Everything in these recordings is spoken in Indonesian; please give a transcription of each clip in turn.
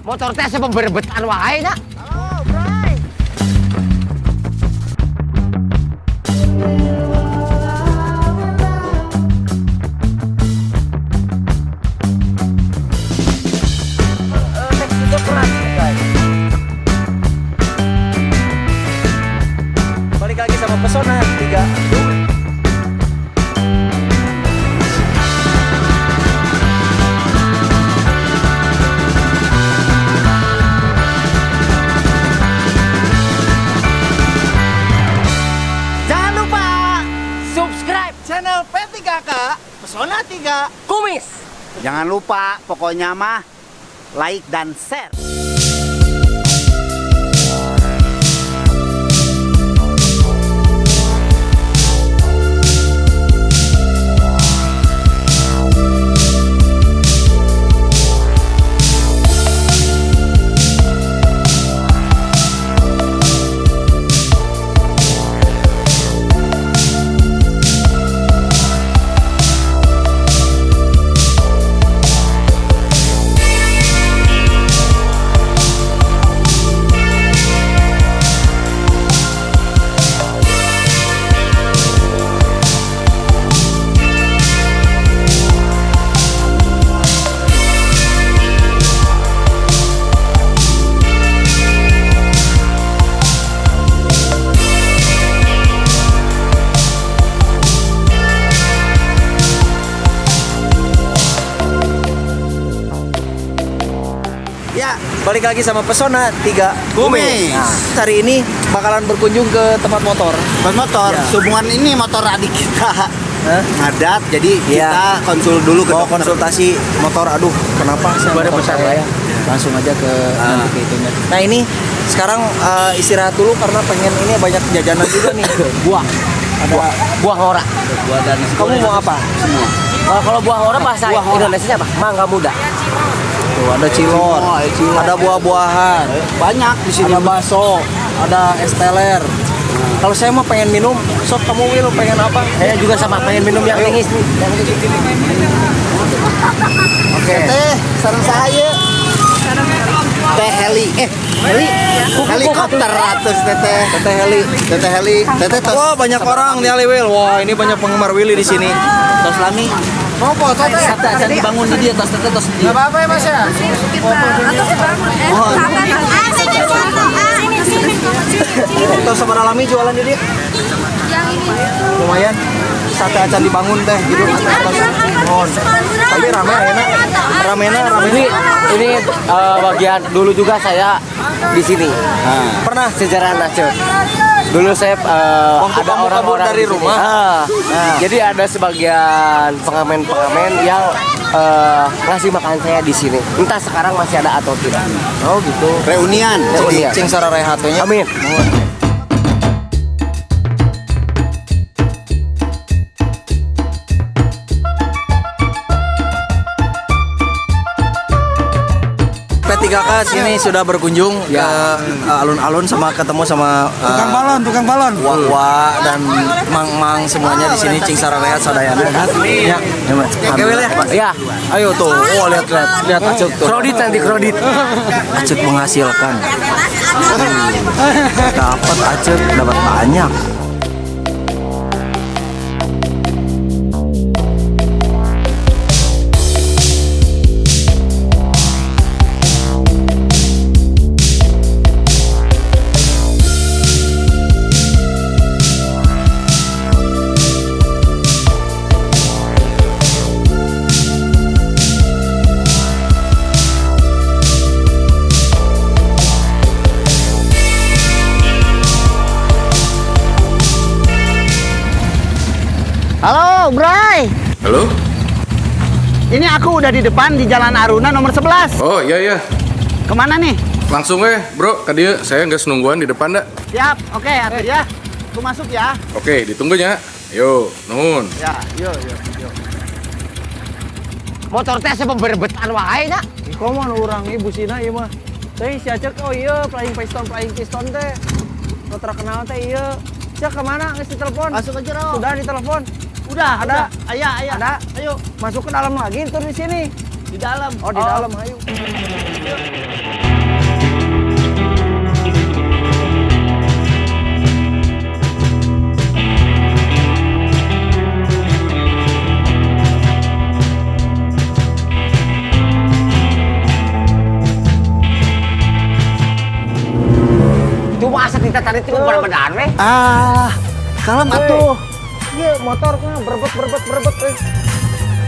Motor teh berebetan wae nya. Halo, Bray. Itu keras, guys. Balik lagi sama Pesona 3. Jangan lupa Subscribe channel P3K Pesona 3 Kumis. Jangan lupa, pokoknya mah like dan share. Ya, balik lagi sama Pesona 3 Kumis. Nah, hari ini bakalan berkunjung ke tempat motor. Buat motor, Ya. hubungan ini motor adik kita ngadat, jadi Ya. kita konsul dulu ke Mau dokter. konsultasi motor, aduh kenapa saya Gua ada motor pesan saya? ya. Langsung aja ke nanti ke itunya. Nah ini sekarang istirahat dulu karena pengen ini banyak jajanan juga nih. Buah. Ada Buah ngora. buah dan kamu mau apa? Semua. Kalau buah ngora bahasa Buah ngora. Indonesia apa? Mangga muda. Tuh, ada cilor, Semua, cilor. ada buah-buahan, Banyak di sini. ada bakso, ada es teler. Kalau saya mah pengen minum, sok kamu Will pengen apa? Saya juga sama pengen minum yang dingin nih. Oke. Teh, sareng saya. Teh heli. Helikopter atus teteh. Teteh Heli. Teteh heli. Teteh tos. Wah banyak orang nih Ali Will. Wah ini banyak penggemar Willy di sini. Tos lami. Mau foto teh? Sabtu aja dibangun di dia, tos tos di dia. Gak apa-apa ya Mas ya. Foto sama Alami jualan jadi. Lumayan. Sate acan dibangun teh gitu. Mohon. Tapi rame enak. Ramena. Ini bagian dulu juga saya di sini. Pernah Sejarah Nacer. Dulu saya Waktu ada kamu kabur orang-orang dari di sini. rumah? Jadi ada sebagian pengamen-pengamen yang ngasih makan saya di sini. Entah sekarang masih ada atau tidak. Oh gitu. Reunian. Reunian. Cing sarare hatunya. Amin. P3K sini sudah berkunjung ke alun-alun sama ketemu sama Tukang balon. Wak dan mang-mang semuanya di sini cing sararehat sadayana. Ya, oke Will ya. Ya, Ayo tuh, oh lihat Acut tuh. kredit nanti kredit. Acut menghasilkan. Dapat Acut, dapat banyak. Halo, Bray. Halo? Ini aku udah di depan di Jalan Aruna nomor 11. Oh iya. Kemana nih? Langsung bro, ke dia. Saya nggak senungguan di depan dah. Siap. Oke, atuh ya. Aku masuk ya. Oke, ditunggunya. Yo, nuhun. Ya, yuk. Motor teh berebetan wae nya. Kau mah orang ibu Sina ieu mah. Teh si Acek oh iya flying piston teh. Kau terkenal teh iya. Cek kemana? Nges ditelepon. Masuk aja, Ro. Sudah ditelepon. Udah, Ada? Ayah. Ada? Ayo. Masuk ke dalam lagi, turun di sini. Di dalam. Oh, di dalam, ayo. masa kita tadi itu benar-benar weh. Kalem atuh. Iya, motor mah berebet.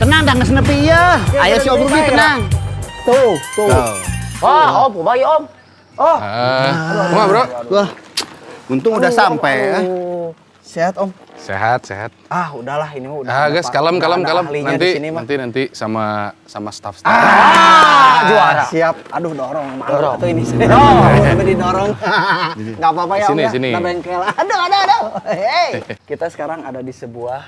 Tenang dah geus nepi ieu. Aya si Om Rudi tenang. Tuh. Wah, Om, kumaha Om? Oh, Kumaha, Bro? Wah. Untung udah sampai. Sehat, Om. Sehat. Udahlah ini mah udah. Guys, kalem. ahlinya di sini mah. Nanti sama staff. Juara. Siap. Aduh, dorong malu atuh ini. Tapi didorong. Enggak apa-apa ya, Om. Sini. Kita bengkel. Aduh. Hey. Kita sekarang ada di sebuah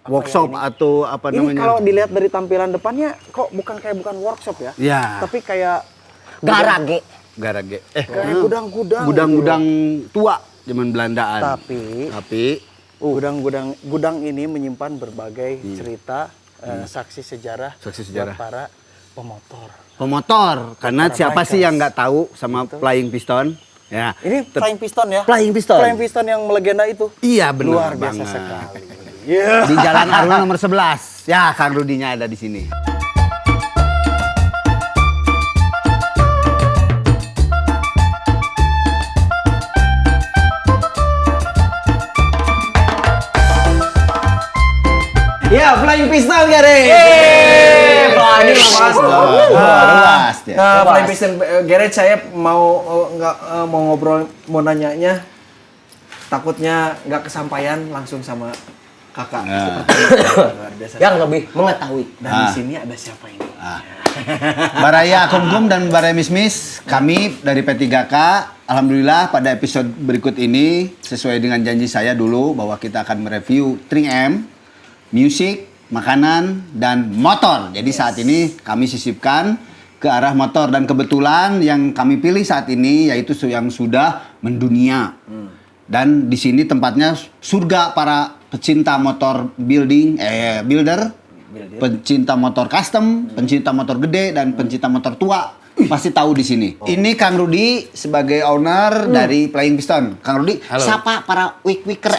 Workshop atau apa ini namanya? kalau dilihat dari tampilan depannya kok bukan workshop ya? Ya. Tapi kayak Garage. Garage. kayak gudang-gudang. Gudang-gudang tua zaman Belandaan. Tapi gudang ini menyimpan berbagai cerita saksi sejarah buat para Pemotor. Karena siapa sih yang nggak tahu sama Flying Piston? Ya. Ini Flying Piston ya? Flying Piston. Flying Piston yang melegenda itu. Iya benar Luar biasa banget. sekali. Di Jalan Aruna nomor 11. Ya, Kang Rudinya ada di sini. Ya, Flying Piston Garage. Ini ngebahas Luas ya. Flying Piston Garage saya mau ngobrol, mau nanyanya. Takutnya nggak kesampaian langsung sama kakak. Luar biasa. Yang lebih mengetahui. Dan di sini ada siapa ini? Baraya Kumkum dan Baraya Mismis, kami dari P3K, alhamdulillah pada episode berikut ini sesuai dengan janji saya dulu bahwa kita akan mereview 3M, musik, makanan, dan motor. Jadi saat ini kami sisipkan ke arah motor dan kebetulan yang kami pilih saat ini yaitu yang sudah mendunia. Dan di sini tempatnya surga para pecinta motor builder, pencinta motor custom, pencinta motor gede dan pencinta motor tua pasti tahu di sini. Ini Kang Rudi sebagai owner dari Flying Piston. Kang Rudi, Halo. siapa para wicker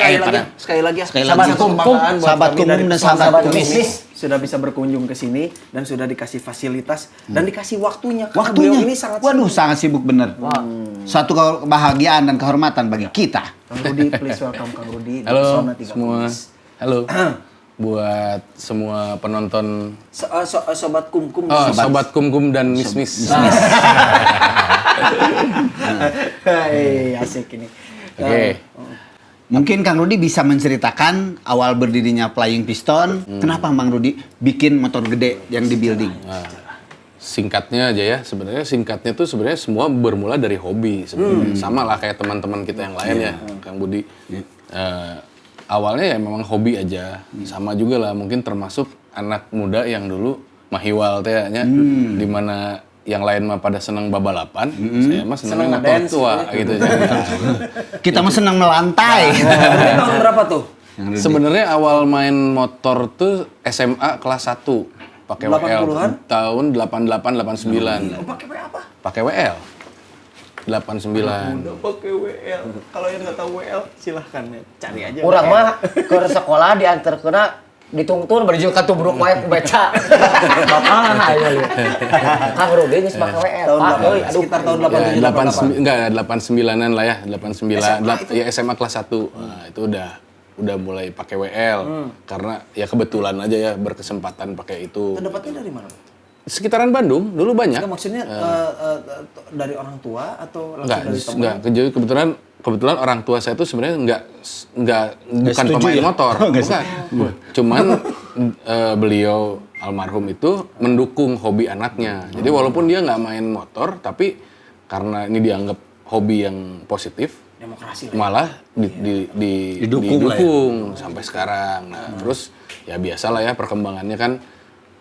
Sekali lagi. sahabat kumkum, sahabat kumkum dan sahabat bisnis sudah bisa berkunjung ke sini dan sudah dikasih fasilitas dan dikasih waktunya. Karena waktunya beliau ini sangat waduh sangat sibuk bener. Suatu kebahagiaan dan kehormatan bagi kita. Kang Rudi, please welcome Kang Rudi di Halo Zona 3 semua. Kumis. Halo. Buat semua penonton Sobat kumkum. sobat kumkum dan mismis. Hei, asik ini. Oke. Mungkin Kang Rudi bisa menceritakan awal berdirinya Flying Piston. Kenapa Mang Rudi bikin motor gede yang di building? Singkatnya aja ya, sebenarnya singkatnya tuh sebenarnya semua bermula dari hobi sebenarnya. Sama lah kayak teman-teman kita yang lain ya, Kang Budi. Awalnya ya memang hobi aja. Sama juga lah mungkin termasuk anak muda yang dulu mahiwal teh nya, di mana yang lain mah pada senang babalapan, saya mah senang motor ngedance, tua gitu ya. Kita mah senang melantai. Ini tahun berapa tuh? Sebenarnya awal main motor tuh SMA kelas 1 pakai WL 80-an? tahun 88 89. Pakai apa? Pakai WL 89. Udah pakai WL. Kalau yang nggak tahu WL, silahkan ya. Cari aja. Urang mah ke sekolah diantarkeuna ditungtun berjual ka tubruk wae ku beca. Bapak aya lieu. Kang Rudi geus make WL. Pak, euy, aduh Sekitar tahun Ya, 87 enggak 89-an lah ya, 89 ya SMA kelas 1. Nah, itu udah mulai pakai WL karena ya kebetulan aja ya berkesempatan pakai itu. Terdapatnya dari mana? Sekitaran Bandung dulu banyak. Enggak, maksudnya dari orang tua atau langsung Enggak, dari teman? enggak. Jadi kebetulan orang tua saya tuh sebenarnya bukan pemain motor, bukan. Cuman beliau almarhum itu mendukung hobi anaknya. Jadi walaupun dia nggak main motor, tapi karena ini dianggap hobi yang positif, Demokrasi lah. malah didukung sampai sekarang. Nah, terus ya biasalah ya perkembangannya kan,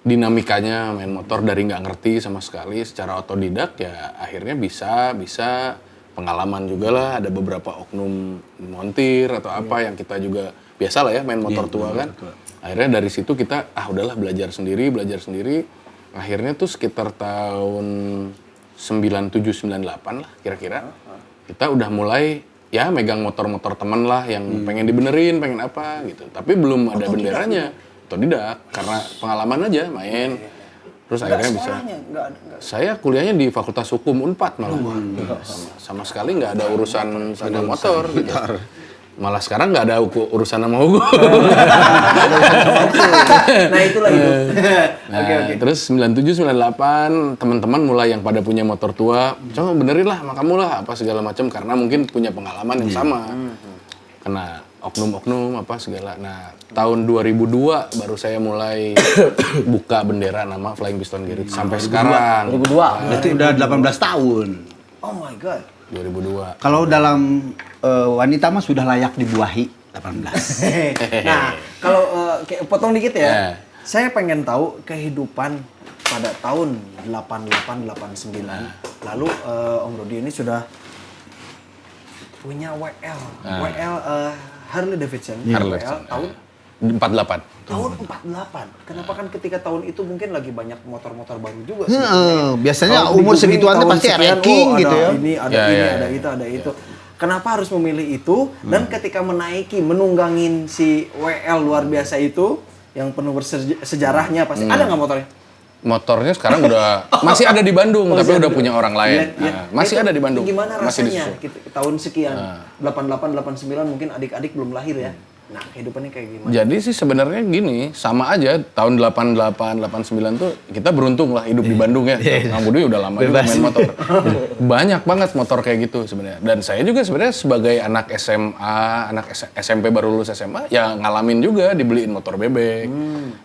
dinamikanya main motor dari nggak ngerti sama sekali secara otodidak ya akhirnya bisa pengalaman juga lah, ada beberapa oknum montir atau apa yang kita juga biasa lah ya main motor tua kan. Akhirnya dari situ kita udahlah belajar sendiri. Akhirnya tuh sekitar tahun 97-98 lah kira-kira. Kita udah mulai ya megang motor-motor temen lah yang pengen dibenerin, pengen apa gitu. Tapi belum ada benderanya. Otodidak karena pengalaman aja main. Terus akhirnya bisa. Nggak. Saya kuliahnya di Fakultas Hukum Unpad malah. Sama sekali nggak ada urusan sama motor. Gitu. Malah sekarang nggak ada urusan sama hukum. Nah itulah itu. Oke. Terus 97, 98 teman-teman mulai yang pada punya motor tua, coba benerin lah sama kamu lah apa segala macam karena mungkin punya pengalaman yang sama. Kena oknum-oknum apa segala. Nah, tahun 2002 baru saya mulai buka bendera nama Flying Piston Garage sampai sekarang. 2002. Berarti udah 18 tahun. Oh my god. 2002. Kalau dalam wanita mah sudah layak dibuahi 18. Nah, kalau kayak potong dikit ya. Ya. Saya pengen tahu kehidupan pada tahun 88 89. Lalu Om Rudi ini sudah punya WL. WL Harley Davidson. Harley WL Davidson, tahun 48. tahun 48. Kenapa kan ketika tahun itu mungkin lagi banyak motor-motor baru juga sih. Biasanya Tahun umur di-googling segituan tuh tahun pasti sekian, ranking oh, gitu ada ya. Ini, ada Ya, ini, ya, ada ya. itu, ada itu. Kenapa harus memilih itu? Dan ketika menaiki, menunggangin si WL luar biasa itu, yang penuh bersejarahnya pasti. Ada nggak motornya? Motornya sekarang udah masih ada di Bandung, tapi udah punya orang lain. Iya, iya. Nah, masih Itu ada di Bandung. Gimana Masih rasanya? disusul. Tahun sekian, 88, 89 mungkin adik-adik belum lahir ya. Nah, kehidupannya kayak gimana? Jadi sih sebenarnya gini, sama aja tahun 88, 89 tuh kita beruntung lah hidup di Bandung ya. Kang Budi udah lama juga main motor. Banyak banget motor kayak gitu sebenarnya. Dan saya juga sebenarnya sebagai anak SMA, SMP baru lulus SMA, ya ngalamin juga dibeliin motor bebek.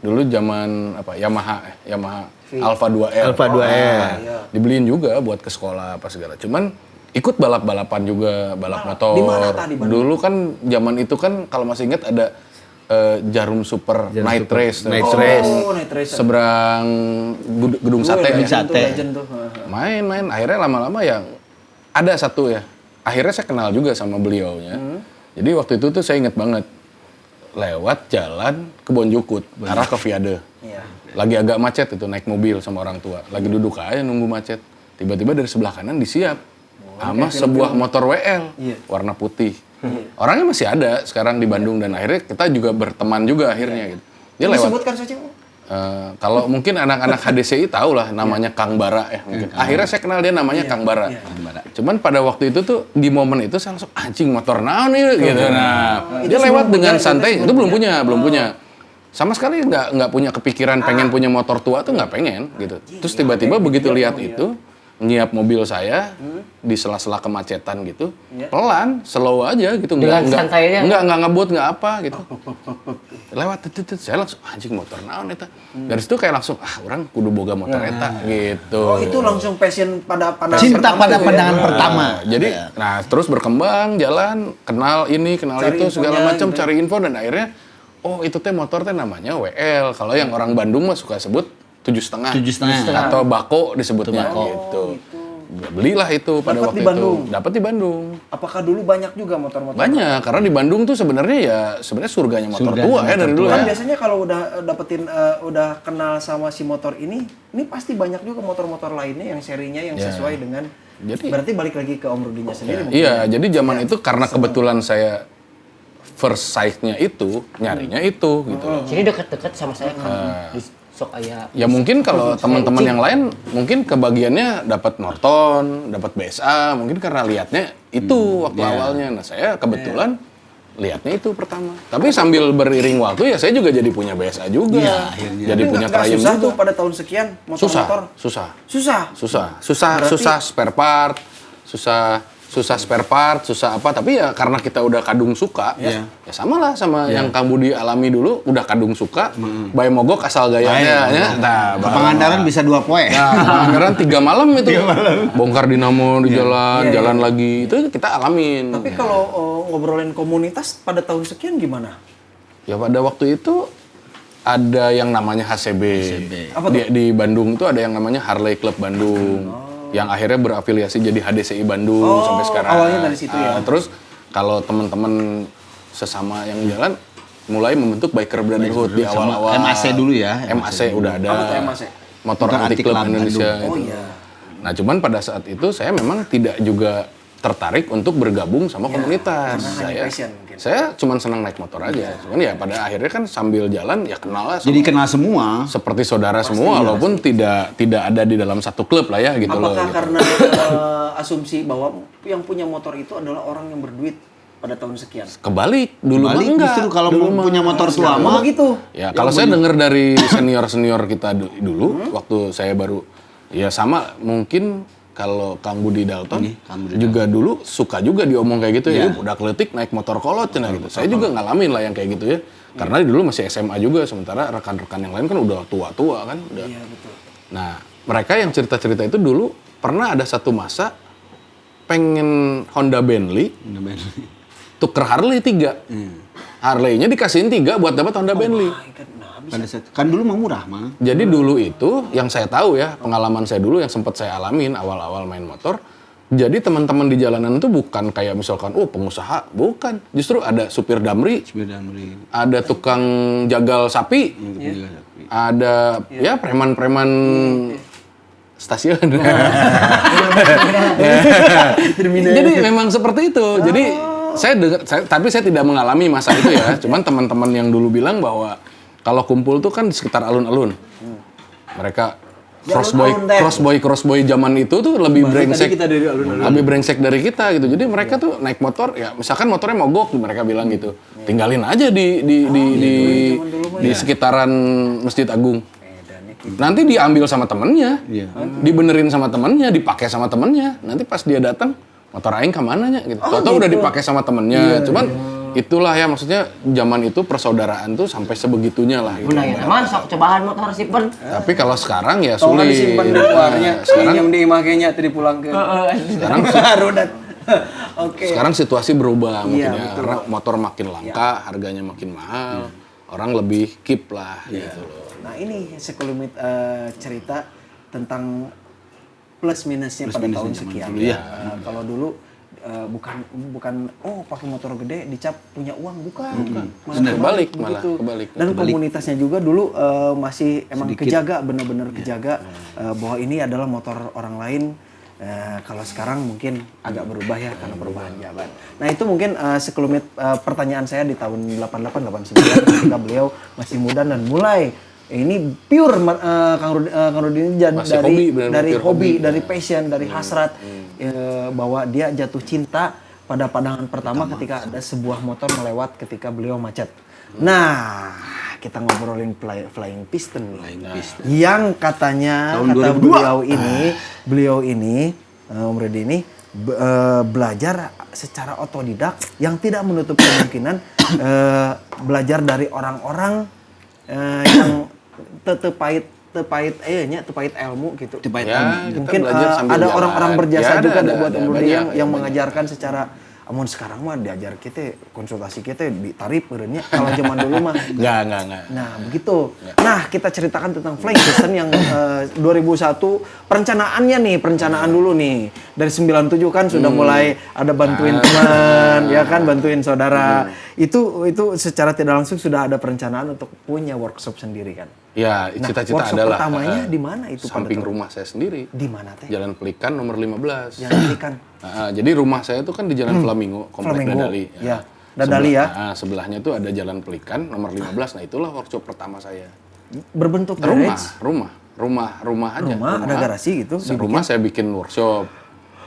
Dulu zaman apa Yamaha Alfa 2R. Alfa 2R. iya. Dibeliin juga buat ke sekolah apa segala. Cuman ikut balap-balapan juga, balap motor. Di mana tadi, Bandung? Dulu kan zaman itu kan kalau masih ingat ada Jarum Super Night Race. Night Race. Oh, Night Race. Seberang gedung sate. Legend tuh, Sate. legend tuh. Main-main, akhirnya lama-lama yang ada satu ya. Akhirnya saya kenal juga sama beliaunya. Jadi waktu itu tuh saya inget banget. Lewat jalan Kebon Jukut, arah ke Viade. Iya. Lagi agak macet itu, naik mobil sama orang tua. Lagi duduk aja nunggu macet. Tiba-tiba dari sebelah kanan disiap. Sama sebuah motor WL, Iya. warna putih. Orangnya masih ada sekarang di Bandung. Dan akhirnya kita juga berteman juga akhirnya gitu. Dia lewat. Disebutkan saja. Kalau mungkin anak-anak HDCI tahu lah namanya Kang Bara ya mungkin. Akhirnya saya kenal dia namanya Kang Bara. Cuman pada waktu itu tuh di momen itu saya langsung anjing motor naon nih gitu. Nah, dia lewat dengan santai. Itu belum punya. Sama sekali nggak punya kepikiran pengen punya motor tua tuh nggak pengen gitu. Terus tiba-tiba begitu lihat itu nyiap mobil saya di sela-sela kemacetan gitu, pelan, slow aja gitu, Dengan santainya? nggak ngebut nggak apa gitu. Lewat saya langsung anjing motor naon eta. Dari situ kayak langsung orang kudu boga motor eta gitu. Oh, itu langsung passion pada Cinta pada itu ya? pandangan pertama. Jadi, nah terus berkembang, jalan, kenal ini, kenal Cari itu, segala infonya macam, gitu. cari info dan akhirnya, oh itu teh motor teh namanya WL. Kalau yang orang Bandung mah suka sebut 7,5 atau bako disebutnya gitu. Belilah itu pada Dapat waktu di Bandung? itu. Dapat di Bandung. Apakah dulu banyak juga motor-motor? Banyak, karena di Bandung tuh sebenarnya ya sebenarnya surganya motor Surganya tua ya motor dari dulu Kan ya. biasanya kalau udah dapetin, udah kenal sama si motor ini pasti banyak juga motor-motor lainnya yang serinya yang sesuai dengan. Jadi- berarti balik lagi ke Om Rudinya sendiri. mungkin. Iya, jadi zaman itu karena kebetulan saya first sight-nya itu, nyarinya itu gitu. Jadi deket-deket sama saya kan. Sok aya. Ya mungkin kalau teman-teman yang lain mungkin kebagiannya dapat Norton, dapat BSA, mungkin karena lihatnya itu waktu awalnya. Nah, saya kebetulan lihatnya itu pertama. Tapi sambil beriring waktu ya saya juga jadi punya BSA juga. Iya, akhirnya. Jadi Tapi punya nggak Triumph susah juga. tuh pada tahun sekian motor-motor. Susah spare part, susah spare part, susah apa, tapi ya karena kita udah kadung suka, ya sama lah sama yang Kang Budi alami dulu, udah kadung suka, bae mogok asal gayanya, ya. Nah, Pangandaran bisa 2 poe. Pangandaran 3 malam itu, bongkar dinamo di jalan lagi, itu kita alamin. Tapi kalau ngobrolin komunitas pada tahun sekian gimana? Ya pada waktu itu ada yang namanya HCB. Apa Di Bandung itu ada yang namanya Harley Club Bandung. Yang akhirnya berafiliasi jadi HDCI Bandung sampai sekarang. Awalnya dari situ ya. Terus kalau teman-teman sesama yang jalan mulai membentuk Biker Brotherhood di awal-awal. MAC dulu ya. MAC udah ada. Apa tuh MAC? Motor Motor Anti Anti Club Club Indonesia. Bandung. Oh itu. iya. Nah cuman pada saat itu saya memang tidak juga tertarik untuk bergabung sama komunitas. karena hanya passion mungkin. Saya cuma senang naik motor aja. Cuman ya pada akhirnya kan sambil jalan ya kenal lah. Jadi kenal semua. Seperti saudara semua, walaupun tidak ada di dalam satu klub lah ya gitu loh. Apakah Gitu. karena asumsi bahwa yang punya motor itu adalah orang yang berduit pada tahun sekian? Kebalik, dulu mah Balik enggak. justru kalau Dulu mau mah- punya motor tua Oh mah gitu. Ya, kalau saya dengar dari senior kita dulu, waktu saya baru, ya sama mungkin kalau Kang Budi Dalton juga dulu suka juga diomong kayak gitu ya, udah kletik naik motor kolot cina gitu. Saya juga ngalamin lah yang kayak gitu ya, karena dulu masih SMA juga, sementara rekan-rekan yang lain kan udah tua-tua kan. Udah. Iya betul. Nah, mereka yang cerita-cerita itu dulu pernah ada satu masa pengen Honda Bentley, tuker Harley 3. Harley-nya dikasihin 3 buat dapat Honda Bentley. kan dulu mah murah mah. Jadi dulu itu yang saya tahu ya, pengalaman saya dulu yang sempat saya alamin awal-awal main motor. Jadi teman-teman di jalanan itu bukan kayak misalkan, oh pengusaha, bukan. Justru ada supir damri, ada tukang jagal sapi, ada ya preman-preman stasiun. Jadi memang seperti itu. Jadi tapi saya tidak mengalami masa itu ya. Cuman teman-teman yang dulu bilang bahwa kalau kumpul tuh kan di sekitar alun-alun. Mereka crossboy zaman itu tuh lebih brengsek. Kita dari alun-alun. Lebih brengsek dari kita gitu. Jadi mereka tuh naik motor ya misalkan motornya mogok mereka bilang gitu. Tinggalin aja di sekitaran Masjid Agung. Nanti diambil sama temennya, dibenerin sama temennya, dipakai sama temennya. Nanti pas dia datang, motor aing kemananya gitu. Tahu-tahu udah dipakai sama temennya. Cuman itulah ya maksudnya zaman itu persaudaraan tuh sampai sebegitunya lah. Gitu. Benar ya teman, sok cobaan motor simpen. Tapi kalau sekarang ya Tolong sulit. disimpan di luarnya. Sekarang Yang dimakainya tadi pulang ke. sekarang Rodat. Oke. sekarang situasi berubah mungkin Iya, ya. betul. Karena motor makin langka, harganya makin mahal. Orang lebih keep lah gitu loh. Nah ini sekelumit cerita tentang plus minusnya pada tahun sekian. Kalau dulu bukan pakai motor gede dicap punya uang, bukan. Kebalik begitu. malah, kebalik. Dan komunitasnya juga dulu masih emang kejaga, benar-benar kejaga bahwa ini adalah motor orang lain. Kalau sekarang mungkin agak berubah ya karena perubahan zaman. Nah itu mungkin sekelumit pertanyaan saya di tahun 88-89 ketika beliau masih muda dan mulai ini pure Kang Rudi ini Masih hobi, benar-benar dari pure hobi, hobi. dari passion, dari hasrat bahwa dia jatuh cinta pada pandangan pertama ketika ada sebuah motor melewat ketika beliau macet. Nah, kita ngobrolin Flying Piston nih. Yang katanya Tahun kata 2002. beliau ini Om Rudi ini belajar secara otodidak yang tidak menutup kemungkinan belajar dari orang-orang yang tepait ilmu gitu. Ya, kita Mungkin belajar sambil ada jalan. orang-orang berjasa Ya, juga ada buat Om Rudi banyak, yang banyak. mengajarkan secara amun sekarang mah diajar kita konsultasi kita ditarif berenya kalau zaman dulu mah Enggak. nah begitu. Nah kita ceritakan tentang Flying Piston yang 2001 perencanaan dulu nih dari 97 kan sudah mulai ada bantuin teman ya kan bantuin saudara itu secara tidak langsung sudah ada perencanaan untuk punya workshop sendiri kan. Ya, Nah, cita-cita workshop adalah pertamanya di mana itu pada samping tahun? rumah saya sendiri. Di mana teh? Jalan Pelikan nomor 15. Yang ini kan Jadi rumah saya itu kan di Jalan Flamingo, Komplek Flamingo. Dadali. Ya, Dadali ya. Sebelahnya tuh ada Jalan Pelikan nomor 15. Nah, itulah workshop pertama saya. berbentuk Rumah aja. Rumah, ada garasi gitu, Rumah saya bikin workshop.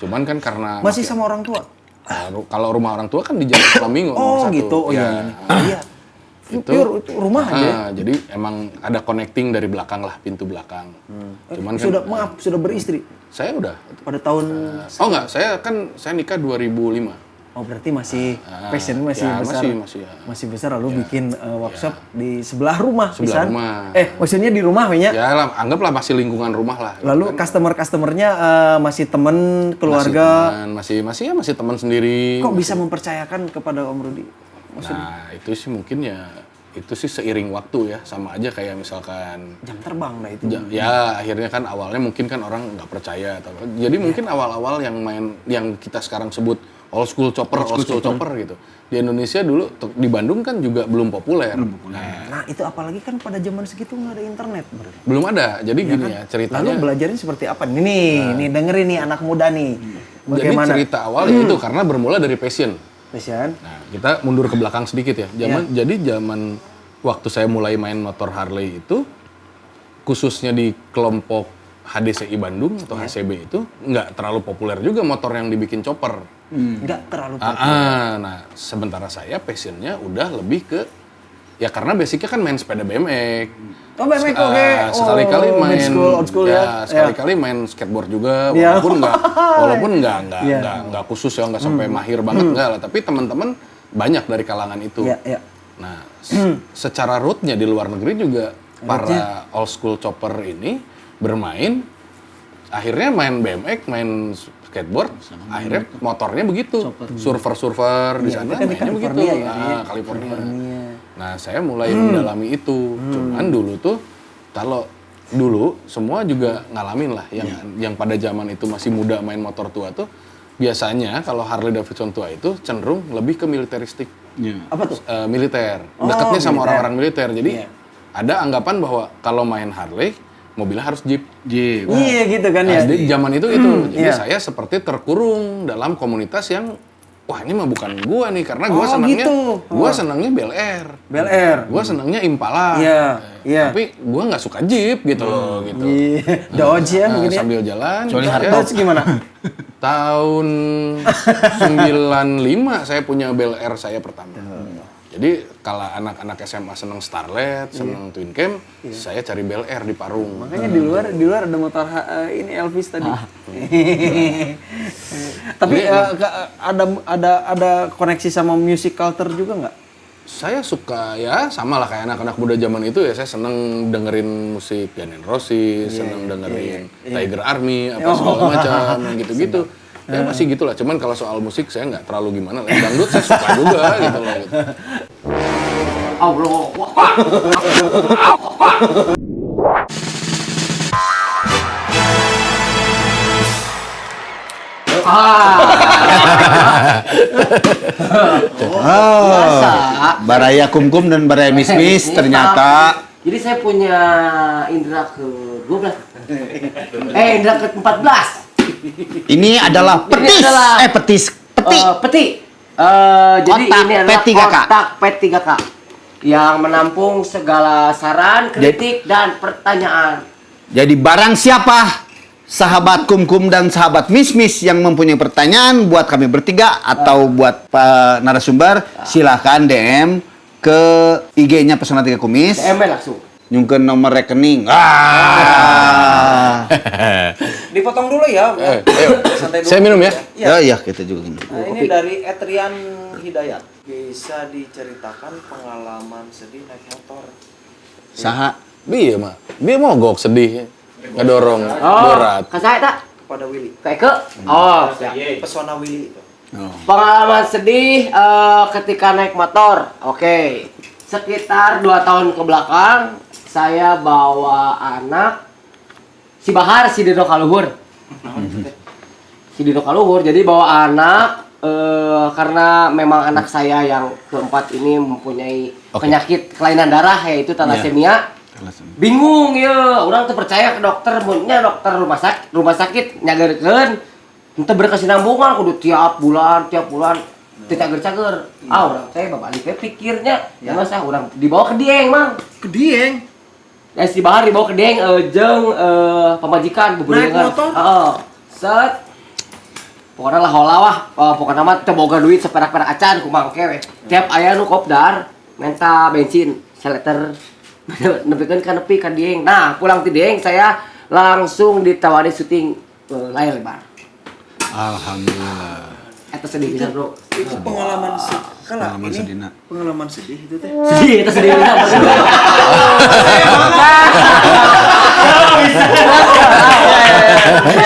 Cuman kan karena masih sama orang tua. kalau rumah orang tua kan di Jalan Flamingo nomor 1. Gitu. Oh Ya. iya. Pure itu rumah aja. Jadi emang ada connecting dari belakang lah, pintu belakang. Cuman kan Sudah beristri saya udah. pada tahun Oh enggak, saya nikah 2005. Oh berarti masih passion masih ya, besar. masih, ya. Masih besar lalu bikin workshop di sebelah rumah Sebelah pisan. rumah. Maksudnya di rumah nya. Ya lah, anggaplah masih lingkungan rumah lah. Lalu customer-customernya masih temen keluarga. Masih teman sendiri. Kok bisa mempercayakan kepada Om Rudi? Nah, itu sih mungkin ya itu sih seiring waktu ya, sama aja kayak misalkan Jam terbang lah itu. ya akhirnya kan awalnya mungkin kan orang nggak percaya atau jadi mungkin awal-awal yang kita sekarang sebut old school chopper gitu. Di Indonesia dulu di Bandung kan juga belum populer. Nah itu apalagi kan pada zaman segitu nggak ada internet. Belum ada. Jadi gini ya ceritanya. Lalu belajarnya seperti apa? Nih dengerin nih anak muda nih. Jadi Bagaimana? cerita awalnya itu karena bermula dari passion. Passion. Nah, kita mundur ke belakang sedikit ya. Jadi zaman waktu saya mulai main motor Harley itu, khususnya di kelompok HDCI Bandung atau HCB itu nggak terlalu populer juga motor yang dibikin chopper. Nggak terlalu populer. Nah, sementara saya passionnya udah lebih ke ya karena basicnya kan main sepeda BMX. Oh, BMX oke. Sekali-kali Oh, main old school ya. sekali-kali main skateboard juga Iya. walaupun nggak Iya. nggak khusus ya, nggak sampai mahir banget enggak lah, tapi teman-teman banyak dari kalangan itu. Iya, iya. Nah, secara rootnya di luar negeri juga para old school chopper ini bermain, akhirnya main BMX, main skateboard, akhirnya motornya begitu, surfer di sana itu kan di mainnya begitu, California ya, California. Nah, saya mulai mendalami itu, cuman dulu tuh kalau dulu semua juga ngalamin lah, yang pada zaman itu masih muda main motor tua tuh, biasanya kalau Harley Davidson tua itu cenderung lebih ke militeristik. Apa tuh? Militer, dekatnya sama militer. orang-orang militer. Jadi ada anggapan bahwa kalau main Harley, mobilnya harus Jeep. Iya gitu kan Nah, ya. di zaman itu gitu. Jadi iya. saya seperti terkurung dalam komunitas yang wah ini mah bukan gua nih, karena gua Oh, senangnya gitu. senangnya Bel Air. Bel Air. Gua senangnya Impala. Iya, iya. Tapi gua nggak suka Jeep gitu loh gitu. Iya. Dodge ya Nah, mungkin ya. sambil jalan Dodge gimana? tahun 95 saya punya Bel Air saya pertama. Jadi kalau anak-anak SMA seneng Starlet, seneng Twin Cam, saya cari Bel Air di Parung. Makanya di luar ada motor ini Elvis tadi. Tapi ada koneksi sama music culture juga nggak? Saya suka ya sama lah kayak anak-anak muda zaman itu ya, saya seneng dengerin musik Guns N' Roses, seneng dengerin Tiger Army apa segala macam yang gitu-gitu. Ya masih gitulah, cuman kalau soal musik saya nggak terlalu gimana lah. Dangdut saya suka juga gitu loh. Gitu. Allah. Biasa. Baraya Kumkum dan Baraya Mismis ternyata Jadi saya punya indera ke-12. Indera ke-14. ini adalah petis. adalah- Petis. Peti. Jadi Kotak ini adalah P3K. kotak P3K yang menampung segala saran, kritik, dan pertanyaan. Jadi barang siapa sahabat Kumkum dan sahabat Mismis yang mempunyai pertanyaan buat kami bertiga atau buat Pak narasumber, silahkan DM ke IG-nya Pesona 3 Kumis. DM langsung. Nyungkeun nomor rekening. Dipotong dulu ya. Santai dulu. Saya minum ya. Iya, kita juga gini. Nah, ini dari Etrian Hidayat. Bisa diceritakan pengalaman sedih naik motor. Saha? Iya mah, dia mogok sedih, ngedorong berat. Ke saya tak? Kepada Willy. Kayak ke? Oh, siap. Pesona Willy itu. Pengalaman sedih ketika naik motor. Oke. Sekitar 2 tahun ke belakang, saya bawa anak si Bahar, si Dino Kaluhur. Si Dino Kaluhur, jadi bawa anak karena memang anak saya yang keempat ini mempunyai penyakit kelainan darah yaitu thalassemia. Bingung ya, orang tuh percaya ke dokter, munnya dokter rumah sakit nyagerkeun teu berkesinambungan kudu tiap bulan teu cager-cager. Orang saya babalik pikirnya ya masa orang dibawa ke Dieng, Mang. Ke Dieng. Ya si Bahar dibawa ke Dieng jeung pemajikan Naik motor? Heeh. Set. Pokoknya lah holawah, pokoknya mah teu boga duit seperak-perak acan ku mangke we. Tiap aya nu kopdar minta bensin seleter nepikeun ka nepi ka Dieng. Nah, pulang ti Dieng saya langsung ditawari syuting layar lebar. Alhamdulillah. Eta sedih pisan, Bro. Itu pengalaman sedih. Pengalaman sedihna. Pengalaman sedih itu teh. Sedih, eta sedih pisan.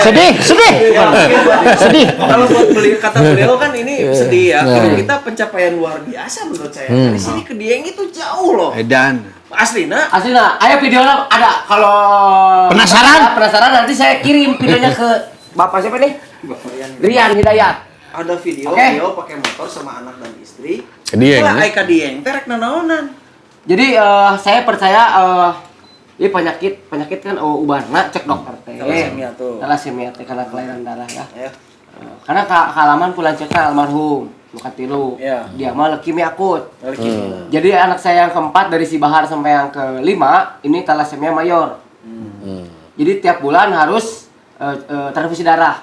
Sedih. Kalau buat kata beliau kan ini sedih ya. Kalau kita pencapaian luar biasa menurut saya. Dari sini ke Dieng itu jauh loh. Edan. Aslina. Aslinya, aya videonya ada. Kalau penasaran nanti saya kirim videonya ke Bapak siapa nih? Rian Hidayat. Ada video Oke. beliau pakai motor sama anak dan istri. Ke Dieng, Lah ya? ai ka Dieng teh rek nanaonan. Jadi saya percaya ini penyakit kan ubahna cek dokter teh. Thalassemia tuh. Thalassemia teh karena kelainan darah ya. Ya. Karena halaman pulanceukna almarhum nu katilu. Iya. Dia mah leukemia akut. Jadi anak saya yang keempat dari si Bahar sampai yang kelima ini talasemia mayor. Jadi tiap bulan harus transfusi darah.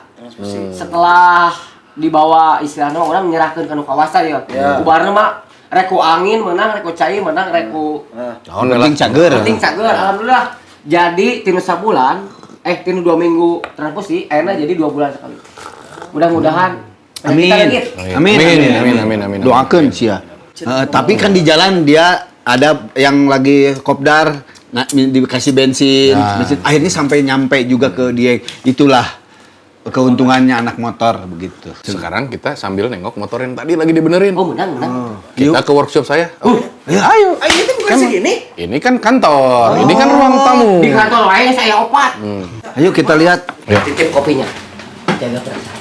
Setelah dibawa istilahnya orang menyerahkan ke kawasan ya. Kubarna mah reku angin menang, reku cai menang, reku Penting cager. penting cager. Alhamdulillah. Jadi tinu sabulan, tinu 2 minggu transfusi, akhirnya jadi 2 bulan sekali. Mudah-mudahan. Amin. Amin. Doakeun sia. Tapi kan di jalan dia ada yang lagi kopdar dikasih bensin, akhirnya sampai nyampe juga ke dia. Itulah keuntungannya anak motor begitu. Sekarang kita sambil nengok motor yang tadi lagi dibenerin. Oh, menang. Kita ke workshop saya. Ayo. Ini bukan segini. Ini kan kantor, ini kan ruang tamu. Di kantor lain saya opat. Ayo kita lihat. Titip kopinya. Jaga perasaan.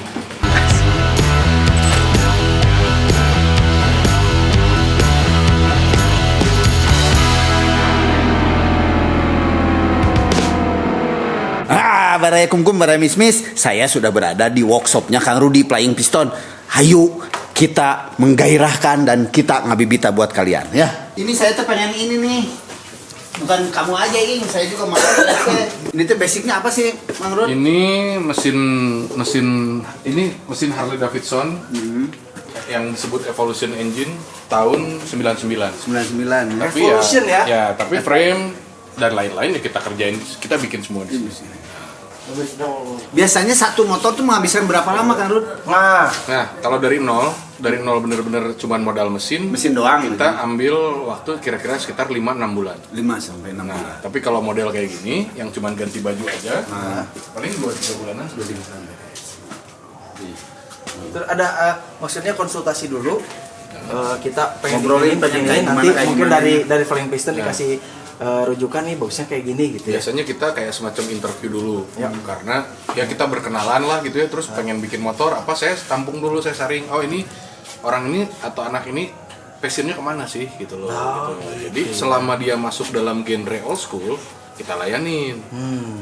Baraya Kumkum, Baraya Mismis, saya sudah berada di workshopnya Kang Rudi Flying Piston. Hayu kita menggairahkan dan kita ngabibita buat kalian ya. Ini saya tuh pengen ini nih. Bukan kamu aja Ing, saya juga mau. Ini tuh basicnya apa sih, Mang Rud? Ini mesin Harley Davidson yang disebut Evolution Engine tahun 99. 99 ya. Tapi Evolution ya? tapi frame dan lain-lain ya kita kerjain, kita bikin semua di sini. Biasanya satu motor tuh menghabiskan berapa lama Kang Rud? Nah, kalau dari nol bener-bener cuman modal mesin Doang kita ambil waktu kira-kira sekitar 5-6 bulan. 5 sampai 6 bulan. Nah, tapi kalau model kayak gini yang cuman ganti baju aja, paling 2-3 bulanan sudah bisa beres. Terus ada maksudnya konsultasi dulu. Kita pengen Ngobrolin begini, kayak nanti gimana, mungkin gimana. dari Flying Piston dikasih rujukan nih bagusnya kayak gini gitu ya. Biasanya kita kayak semacam interview dulu, karena ya kita berkenalan lah gitu ya, terus pengen bikin motor apa, saya tampung dulu, saya saring, oh ini orang ini atau anak ini passionnya kemana sih gitu loh. Gitu. Jadi selama dia masuk dalam genre old school, kita layanin.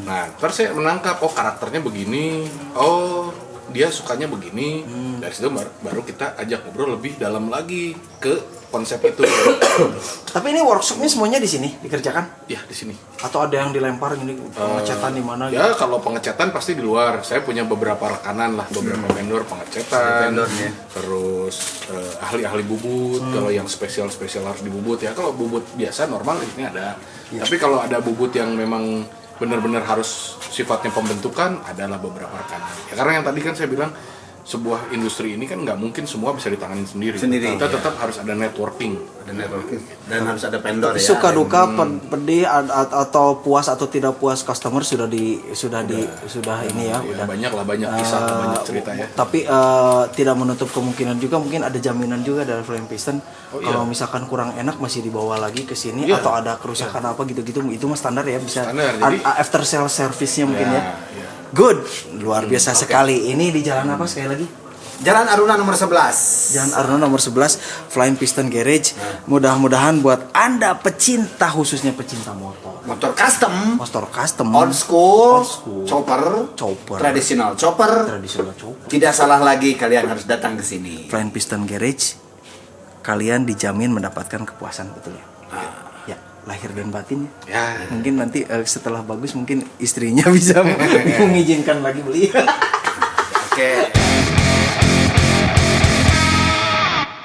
Nah, terus saya menangkap, oh karakternya begini, oh dia sukanya begini. Dari situ baru kita ajak ngobrol lebih dalam lagi ke konsep itu. Tapi ini workshopnya semuanya di sini dikerjakan? Ya di sini. Atau ada yang dilempar gini pengecatan di mana? Ya kalau pengecatan pasti di luar. Saya punya beberapa rekanan lah, beberapa vendor pengecatan. Terus ahli-ahli bubut. Kalau yang spesial harus dibubut ya. Kalau bubut biasa normal ini ada. Tapi kalau ada bubut yang memang benar-benar harus sifatnya pembentukan, adalah beberapa rekanan. Ya, karena yang tadi kan saya bilang sebuah industri ini kan nggak mungkin semua bisa ditanganin sendiri. Kita tetap harus ada networking. Dan harus ada vendor ya. Suka duka pedih atau puas atau tidak puas customer sudah ini ya, udah Banyak kisah, banyak cerita ya. Tapi tidak menutup kemungkinan juga mungkin ada jaminan juga dari Flying Piston. Kalau misalkan kurang enak masih dibawa lagi ke sini atau ada kerusakan apa gitu-gitu, itu mah standar ya, bisa Standar, jadi after sale service-nya mungkin ya. Good, luar biasa sekali. Ini di jalan apa sekali lagi? Jalan Aruna nomor 11. Jalan Aruna nomor 11, Flying Piston Garage. Mudah-mudahan buat Anda pecinta, khususnya pecinta motor. Motor custom, old Old school, school. chopper, traditional chopper. chopper. Tidak salah lagi kalian harus datang ke sini. Flying Piston Garage, kalian dijamin mendapatkan kepuasan, betul ya? Ya, lahir dan batin ya. Mungkin nanti setelah bagus mungkin istrinya bisa mengizinkan lagi beli. Oke.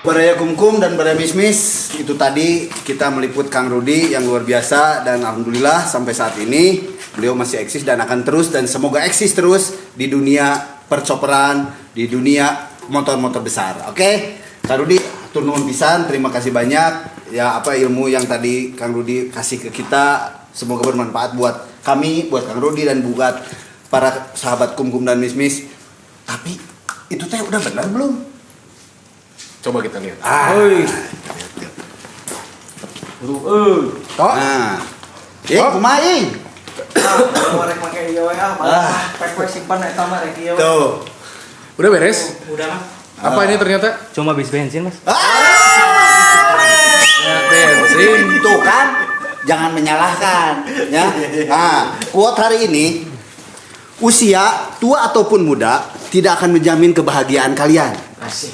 Baraya Kumkum dan Baraya Mismis, itu tadi kita meliput Kang Rudi yang luar biasa, dan alhamdulillah sampai saat ini beliau masih eksis dan akan terus, dan semoga eksis terus di dunia percoperan, di dunia motor-motor besar. Oke? Kang Rudi, hatur nuhun pisan, terima kasih banyak ya, apa ilmu yang tadi Kang Rudi kasih ke kita, semoga bermanfaat buat kami, buat Kang Rudi, dan buat para sahabat Kumkum dan Mismis. Tapi itu teh udah benar belum? Coba kita lihat. Nah. Kumaha ing? Rek make ieu we pek simpan eta mah rek ieu. Tuh. Udah beres? Udah lah. Apa ini ternyata? Cuma bis bensin, Mas. Bensin tuh kan. Jangan menyalahkan ya. Nah, quote hari ini, usia tua ataupun muda, tidak akan menjamin kebahagiaan kalian.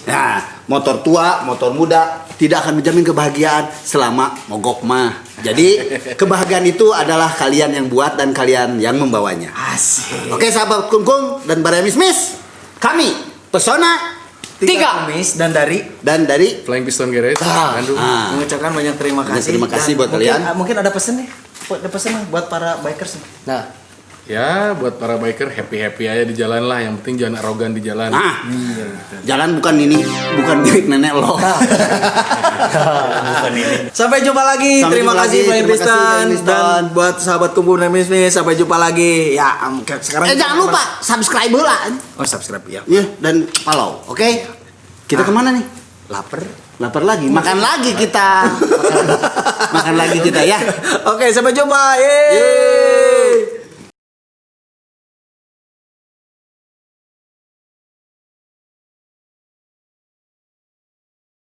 Nah, motor tua, motor muda tidak akan menjamin kebahagiaan selama mogok mah. Jadi kebahagiaan itu adalah kalian yang buat dan kalian yang membawanya. Asik. Oke sahabat Kungkung dan para Mis, kami Pesona Tiga Kumis dan dari Flying Piston Garage, Bandung. mengucapkan banyak terima kasih. Terima kasih Dan buat kalian. Mungkin ada pesan nih. Ada pesan nih buat para bikers nih. Nah, Ya, buat para biker happy aja di jalan lah. Yang penting jangan arogan di jalan. Nah, jalan bukan ini, bukan milik nenek lo. Sampai jumpa lagi. Sampai Terima jumpa kasih lagi. Flying Terima kasih, Piston. Flying Piston. Dan buat sahabat Kumpul dan Mismis, sampai jumpa lagi. Ya, sekarang Jangan lupa subscribe lah. Oh, subscribe ya. Ya, dan follow, oke? Kita kemana nih? Lapar. Lapar lagi, makan lagi kita. Makan lagi kita ya. Oke, sampai jumpa. Yeay.